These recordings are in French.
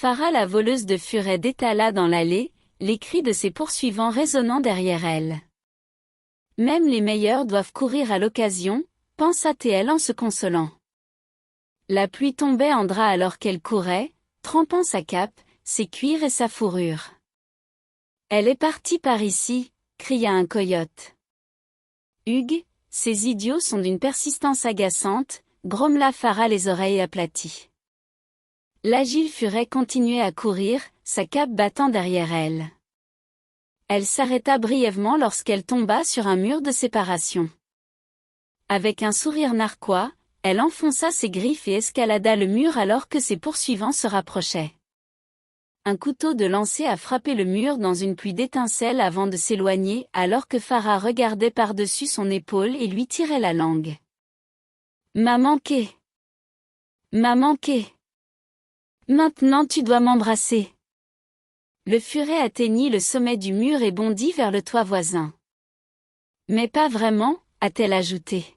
Farah la voleuse de furet détala dans l'allée, les cris de ses poursuivants résonnant derrière elle. Même les meilleurs doivent courir à l'occasion, pensa-t-elle en se consolant. La pluie tombait en drap alors qu'elle courait, trempant sa cape, ses cuirs et sa fourrure. Elle est partie par ici, cria un coyote. Hugues, ces idiots sont d'une persistance agaçante, grommela Farah les oreilles aplaties. L'agile furet continuait à courir, sa cape battant derrière elle. Elle s'arrêta brièvement lorsqu'elle tomba sur un mur de séparation. Avec un sourire narquois, elle enfonça ses griffes et escalada le mur alors que ses poursuivants se rapprochaient. Un couteau de lancer a frappé le mur dans une pluie d'étincelles avant de s'éloigner alors que Farah regardait par-dessus son épaule et lui tirait la langue. « M'a manqué. M'a manqué. Maintenant tu dois m'embrasser. » Le furet atteignit le sommet du mur et bondit vers le toit voisin. « Mais pas vraiment, » a-t-elle ajouté.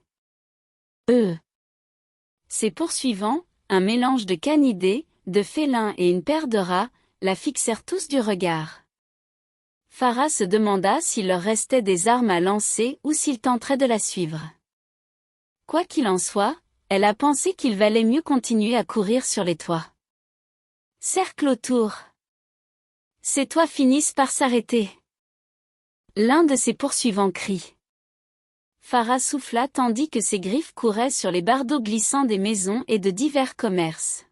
Ses poursuivants, un mélange de canidés, de félins et une paire de rats, la fixèrent tous du regard. Farah se demanda s'il leur restait des armes à lancer ou s'ils tenteraient de la suivre. Quoi qu'il en soit, elle a pensé qu'il valait mieux continuer à courir sur les toits. Cercle autour. Ces toits finissent par s'arrêter. L'un de ses poursuivants crie. Farah souffla tandis que ses griffes couraient sur les bardeaux glissants des maisons et de divers commerces.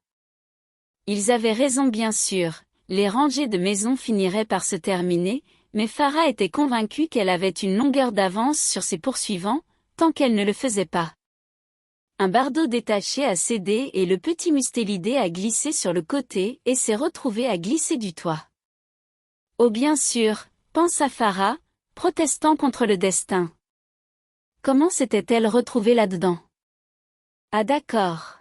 Ils avaient raison bien sûr, les rangées de maisons finiraient par se terminer, mais Farah était convaincue qu'elle avait une longueur d'avance sur ses poursuivants, tant qu'elle ne le faisait pas. Un bardeau détaché a cédé et le petit mustélidé a glissé sur le côté et s'est retrouvé à glisser du toit. Oh bien sûr, pensa Farah, protestant contre le destin. Comment s'était-elle retrouvée là-dedans? Ah d'accord.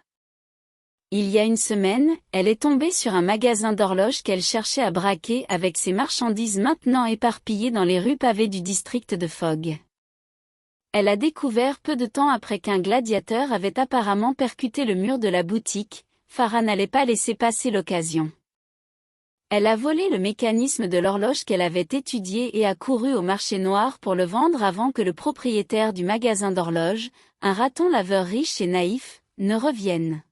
Il y a une semaine, elle est tombée sur un magasin d'horloges qu'elle cherchait à braquer avec ses marchandises maintenant éparpillées dans les rues pavées du district de Fogg. Elle a découvert peu de temps après qu'un gladiateur avait apparemment percuté le mur de la boutique, Farah n'allait pas laisser passer l'occasion. Elle a volé le mécanisme de l'horloge qu'elle avait étudié et a couru au marché noir pour le vendre avant que le propriétaire du magasin d'horloges, un raton laveur riche et naïf, ne revienne.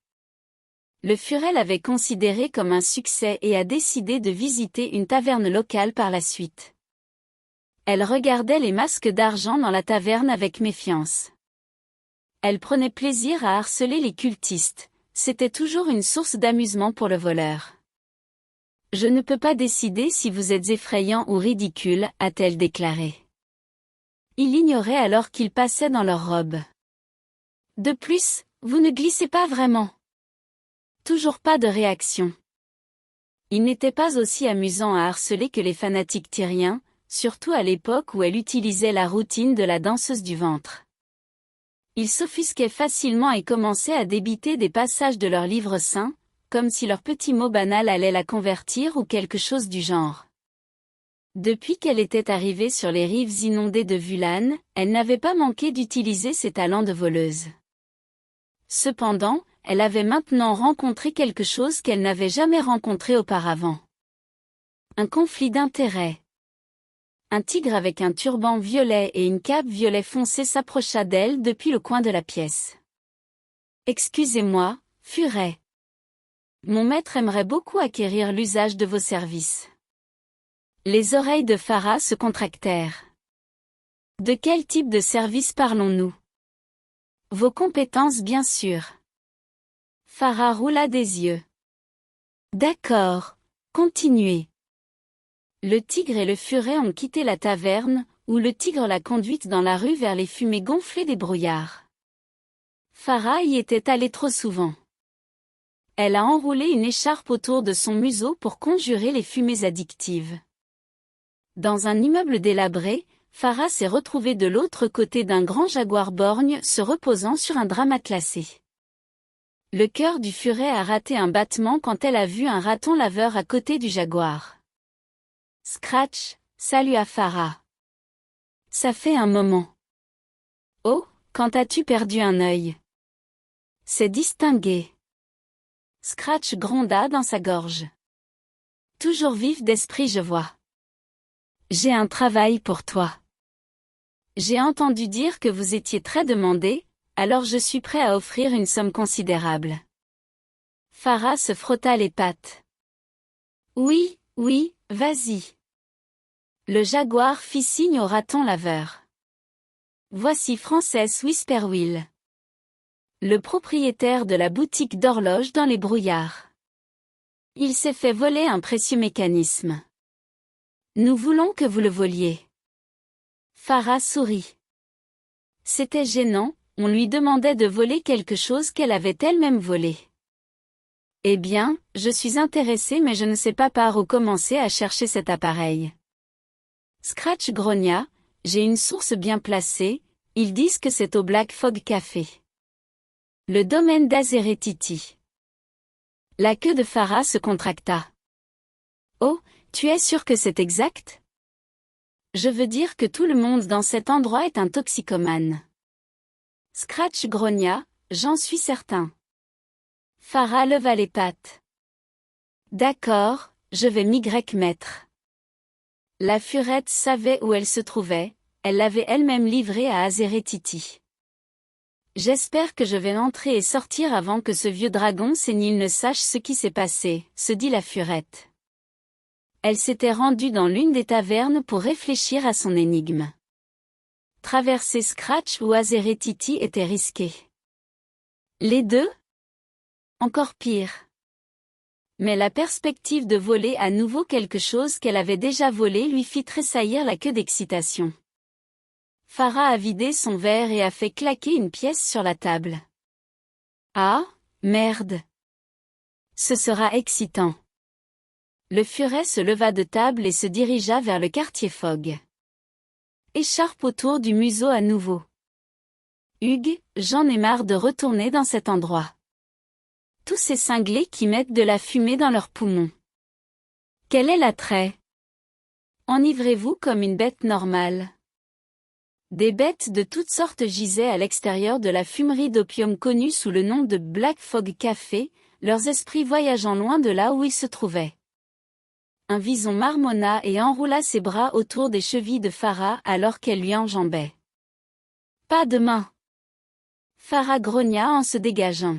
Le furet l'avait considéré comme un succès et a décidé de visiter une taverne locale par la suite. Elle regardait les masques d'argent dans la taverne avec méfiance. Elle prenait plaisir à harceler les cultistes, c'était toujours une source d'amusement pour le voleur. « Je ne peux pas décider si vous êtes effrayant ou ridicule, a-t-elle déclaré. Il ignorait alors qu'ils passaient dans leurs robes. De plus, vous ne glissez pas vraiment. Toujours pas de réaction. Il n'était pas aussi amusant à harceler que les fanatiques tyriens, surtout à l'époque où elle utilisait la routine de la danseuse du ventre. Ils s'offusquaient facilement et commençaient à débiter des passages de leur livre saint, comme si leur petit mot banal allait la convertir ou quelque chose du genre. Depuis qu'elle était arrivée sur les rives inondées de Vulan, elle n'avait pas manqué d'utiliser ses talents de voleuse. Cependant, elle avait maintenant rencontré quelque chose qu'elle n'avait jamais rencontré auparavant. Un conflit d'intérêts. Un tigre avec un turban violet et une cape violet foncé s'approcha d'elle depuis le coin de la pièce. « Excusez-moi, furet. Mon maître aimerait beaucoup acquérir l'usage de vos services. » Les oreilles de Farah se contractèrent. De quel type de service parlons-nous? Vos compétences bien sûr. Farah roula des yeux. D'accord, continuez. Le tigre et le furet ont quitté la taverne, où le tigre l'a conduite dans la rue vers les fumées gonflées des brouillards. Farah y était allée trop souvent. Elle a enroulé une écharpe autour de son museau pour conjurer les fumées addictives. Dans un immeuble délabré, Farah s'est retrouvée de l'autre côté d'un grand jaguar borgne se reposant sur un drap matelassé. Le cœur du furet a raté un battement quand elle a vu un raton laveur à côté du jaguar. Scratch, salua Farah. Ça fait un moment. Oh, quand as-tu perdu un œil? C'est distingué. Scratch gronda dans sa gorge. Toujours vif d'esprit je vois. J'ai un travail pour toi. J'ai entendu dire que vous étiez très demandé, alors je suis prêt à offrir une somme considérable. Farah se frotta les pattes. Oui, oui, vas-y. Le jaguar fit signe au raton laveur. Voici Frances Whisperwill, le propriétaire de la boutique d'horloges dans les brouillards. Il s'est fait voler un précieux mécanisme. Nous voulons que vous le voliez. Farah sourit. C'était gênant, on lui demandait de voler quelque chose qu'elle avait elle-même volé. Eh bien, je suis intéressée mais je ne sais pas par où commencer à chercher cet appareil. Scratch grogna, j'ai une source bien placée, ils disent que c'est au Black Fog Café. Le domaine d'Azeretiti. La queue de Farah se contracta. Oh, tu es sûr que c'est exact? Je veux dire que tout le monde dans cet endroit est un toxicomane. Scratch grogna, j'en suis certain. Farah leva les pattes. D'accord, je vais m'y mettre. La furette savait où elle se trouvait, elle l'avait elle-même livrée à Azeretiti. J'espère que je vais entrer et sortir avant que ce vieux dragon sénile ne sache ce qui s'est passé, se dit la furette. Elle s'était rendue dans l'une des tavernes pour réfléchir à son énigme. Traverser Scratch ou Azeretiti était risqué. Les deux? Encore pire. Mais la perspective de voler à nouveau quelque chose qu'elle avait déjà volé lui fit tressaillir la queue d'excitation. Farah a vidé son verre et a fait claquer une pièce sur la table. Ah, merde. Ce sera excitant. Le furet se leva de table et se dirigea vers le quartier Fogg. Écharpe autour du museau à nouveau. Hugues, j'en ai marre de retourner dans cet endroit. Tous ces cinglés qui mettent de la fumée dans leurs poumons. Quel est l'attrait? Enivrez-vous comme une bête normale. Des bêtes de toutes sortes gisaient à l'extérieur de la fumerie d'opium connue sous le nom de Black Fog Café, leurs esprits voyageant loin de là où ils se trouvaient. Un vison marmonna et enroula ses bras autour des chevilles de Farah alors qu'elle lui enjambait. Pas de main. Farah grogna en se dégageant.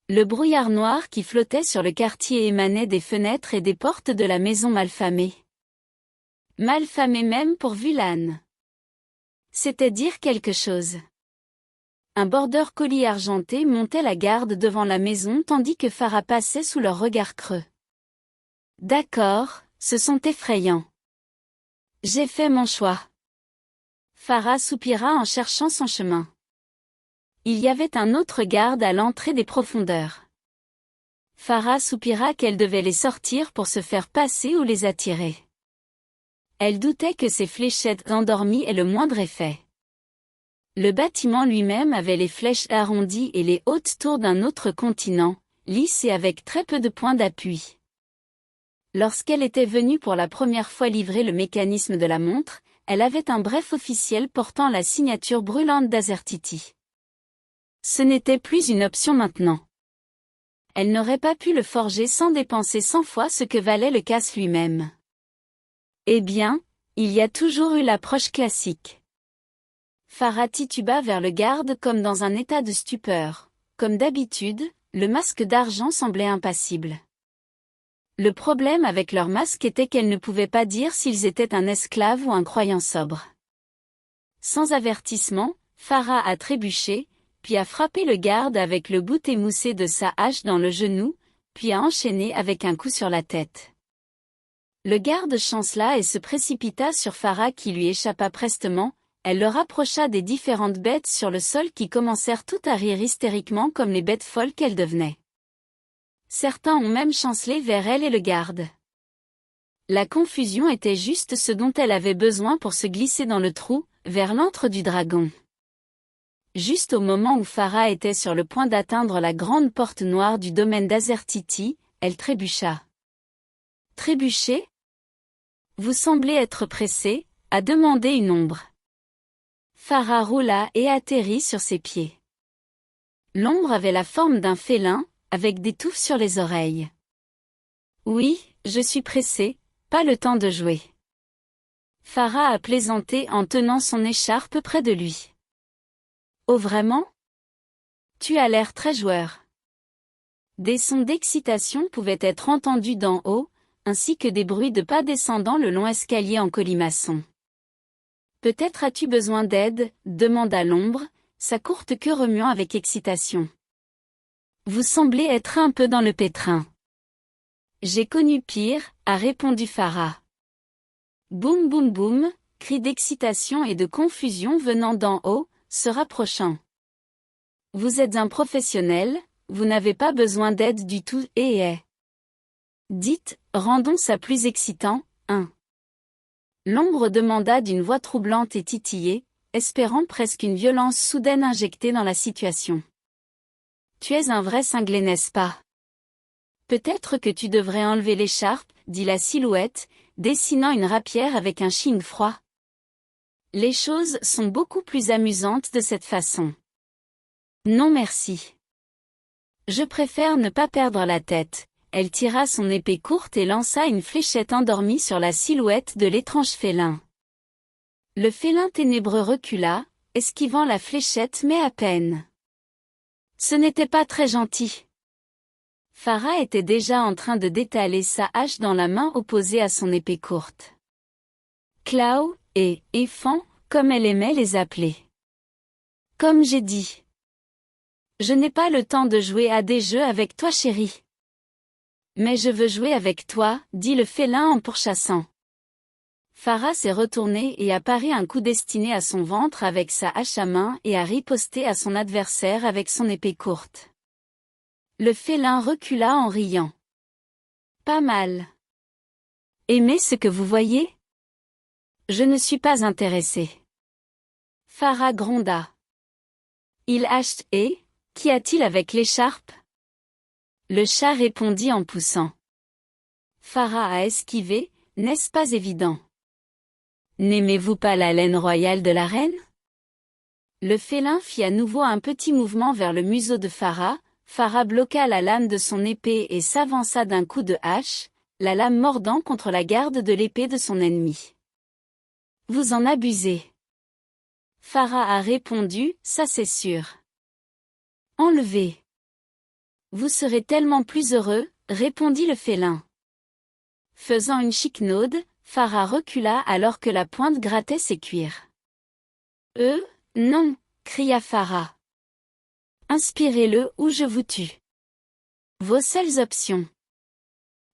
Le brouillard noir qui flottait sur le quartier émanait des fenêtres et des portes de la maison malfamée. Malfamée même pour Vulan. C'était dire quelque chose. Un border collie argenté montait la garde devant la maison tandis que Farah passait sous leurs regards creux. D'accord, ce sont effrayants. J'ai fait mon choix. Farah soupira en cherchant son chemin. Il y avait un autre garde à l'entrée des profondeurs. Farah soupira qu'elle devait les sortir pour se faire passer ou les attirer. Elle doutait que ces fléchettes endormies aient le moindre effet. Le bâtiment lui-même avait les flèches arrondies et les hautes tours d'un autre continent, lisses et avec très peu de points d'appui. Lorsqu'elle était venue pour la première fois livrer le mécanisme de la montre, elle avait un bref officiel portant la signature brûlante d'Azeretiti. Ce n'était plus une option maintenant. Elle n'aurait pas pu le forger sans dépenser 100 fois ce que valait le casse lui-même. Eh bien, il y a toujours eu l'approche classique. Farah tituba vers le garde comme dans un état de stupeur. Comme d'habitude, le masque d'argent semblait impassible. Le problème avec leur masque était qu'elle ne pouvait pas dire s'ils étaient un esclave ou un croyant sobre. Sans avertissement, Farah a trébuché, puis a frappé le garde avec le bout émoussé de sa hache dans le genou, puis a enchaîné avec un coup sur la tête. Le garde chancela et se précipita sur Farah qui lui échappa prestement, elle le rapprocha des différentes bêtes sur le sol qui commencèrent toutes à rire hystériquement comme les bêtes folles qu'elles devenaient. Certains ont même chancelé vers elle et le garde. La confusion était juste ce dont elle avait besoin pour se glisser dans le trou, vers l'antre du dragon. Juste au moment où Farah était sur le point d'atteindre la grande porte noire du domaine d'Azeretiti, elle trébucha. Trébucher? Vous semblez être pressé, a demandé une ombre. Farah roula et atterrit sur ses pieds. L'ombre avait la forme d'un félin, avec des touffes sur les oreilles. Oui, je suis pressé, pas le temps de jouer. Farah a plaisanté en tenant son écharpe près de lui. Oh vraiment? Tu as l'air très joueur. Des sons d'excitation pouvaient être entendus d'en haut, ainsi que des bruits de pas descendant le long escalier en colimaçon. Peut-être as-tu besoin d'aide, demanda l'ombre, sa courte queue remuant avec excitation. Vous semblez être un peu dans le pétrin. J'ai connu pire, a répondu Farah. Boum boum boum, cris d'excitation et de confusion venant d'en haut, se rapprochant. Vous êtes un professionnel, vous n'avez pas besoin d'aide du tout et est. Dites, rendons ça plus excitant, hein. L'ombre demanda d'une voix troublante et titillée, espérant presque une violence soudaine injectée dans la situation. Tu es un vrai cinglé, n'est-ce pas? Peut-être que tu devrais enlever l'écharpe, dit la silhouette, dessinant une rapière avec un chine froid. Les choses sont beaucoup plus amusantes de cette façon. Non merci. Je préfère ne pas perdre la tête. Elle tira son épée courte et lança une fléchette endormie sur la silhouette de l'étrange félin. Le félin ténébreux recula, esquivant la fléchette mais à peine. Ce n'était pas très gentil. Farah était déjà en train de détaler sa hache dans la main opposée à son épée courte. Clau, et Fan, comme elle aimait les appeler. Comme j'ai dit. Je n'ai pas le temps de jouer à des jeux avec toi, chérie. Mais je veux jouer avec toi, dit le félin en pourchassant. Farah s'est retournée et a paré un coup destiné à son ventre avec sa hache à main et a riposté à son adversaire avec son épée courte. Le félin recula en riant. Pas mal. Aimez ce que vous voyez? Je ne suis pas intéressé. Farah gronda. Il hache et, qu'y a-t-il avec l'écharpe? Le chat répondit en poussant. Farah a esquivé, n'est-ce pas évident? N'aimez-vous pas la laine royale de la reine? Le félin fit à nouveau un petit mouvement vers le museau de Farah. Farah bloqua la lame de son épée et s'avança d'un coup de hache, la lame mordant contre la garde de l'épée de son ennemi. Vous en abusez. Farah a répondu, ça c'est sûr. Enlevez. Vous serez tellement plus heureux, répondit le félin. Faisant une chiquenaude, Farah recula alors que la pointe grattait ses cuirs. Non, cria Farah. Inspirez-le ou je vous tue. Vos seules options.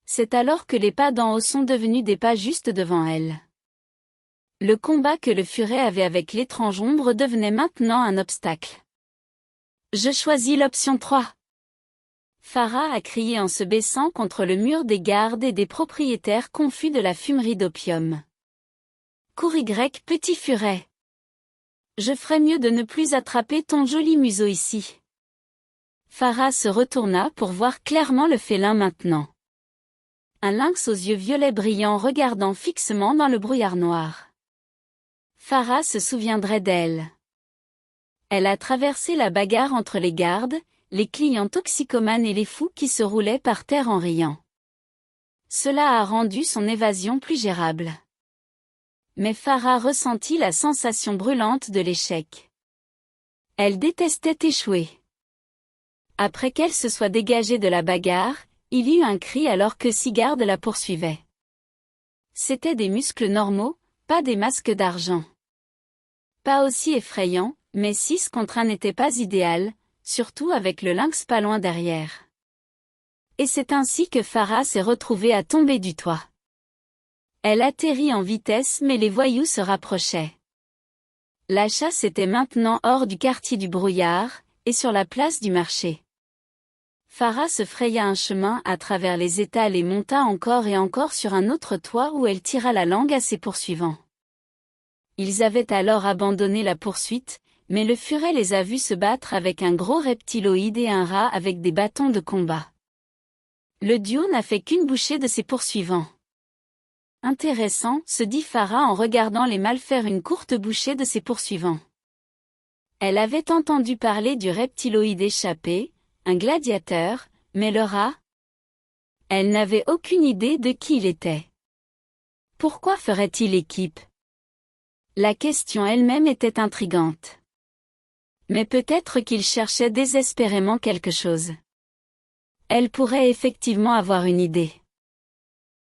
C'est alors que les pas d'en haut sont devenus des pas juste devant elle. Le combat que le furet avait avec l'étrange ombre devenait maintenant un obstacle. Je choisis l'option 3. Farah a crié en se baissant contre le mur des gardes et des propriétaires confus de la fumerie d'opium. Cours Y, petit furet. Je ferais mieux de ne plus attraper ton joli museau ici. Farah se retourna pour voir clairement le félin maintenant. Un lynx aux yeux violets brillants regardant fixement dans le brouillard noir. Farah se souviendrait d'elle. Elle a traversé la bagarre entre les gardes, les clients toxicomanes et les fous qui se roulaient par terre en riant. Cela a rendu son évasion plus gérable. Mais Farah ressentit la sensation brûlante de l'échec. Elle détestait échouer. Après qu'elle se soit dégagée de la bagarre, il y eut un cri alors que six gardes la poursuivaient. C'étaient des muscles normaux, pas des masques d'argent. Pas aussi effrayants, mais 6 contre 1 n'était pas idéal, surtout avec le lynx pas loin derrière. Et c'est ainsi que Farah s'est retrouvée à tomber du toit. Elle atterrit en vitesse mais les voyous se rapprochaient. La chasse était maintenant hors du quartier du brouillard, et sur la place du marché. Farah se fraya un chemin à travers les étals et monta encore et encore sur un autre toit où elle tira la langue à ses poursuivants. Ils avaient alors abandonné la poursuite, mais le furet les a vus se battre avec un gros reptiloïde et un rat avec des bâtons de combat. Le duo n'a fait qu'une bouchée de ses poursuivants. Intéressant, se dit Farah en regardant les mâles faire une courte bouchée de ses poursuivants. Elle avait entendu parler du reptiloïde échappé, un gladiateur, mais le rat? Elle n'avait aucune idée de qui il était. Pourquoi ferait-il équipe? La question elle-même était intrigante. Mais peut-être qu'il cherchait désespérément quelque chose. Elle pourrait effectivement avoir une idée.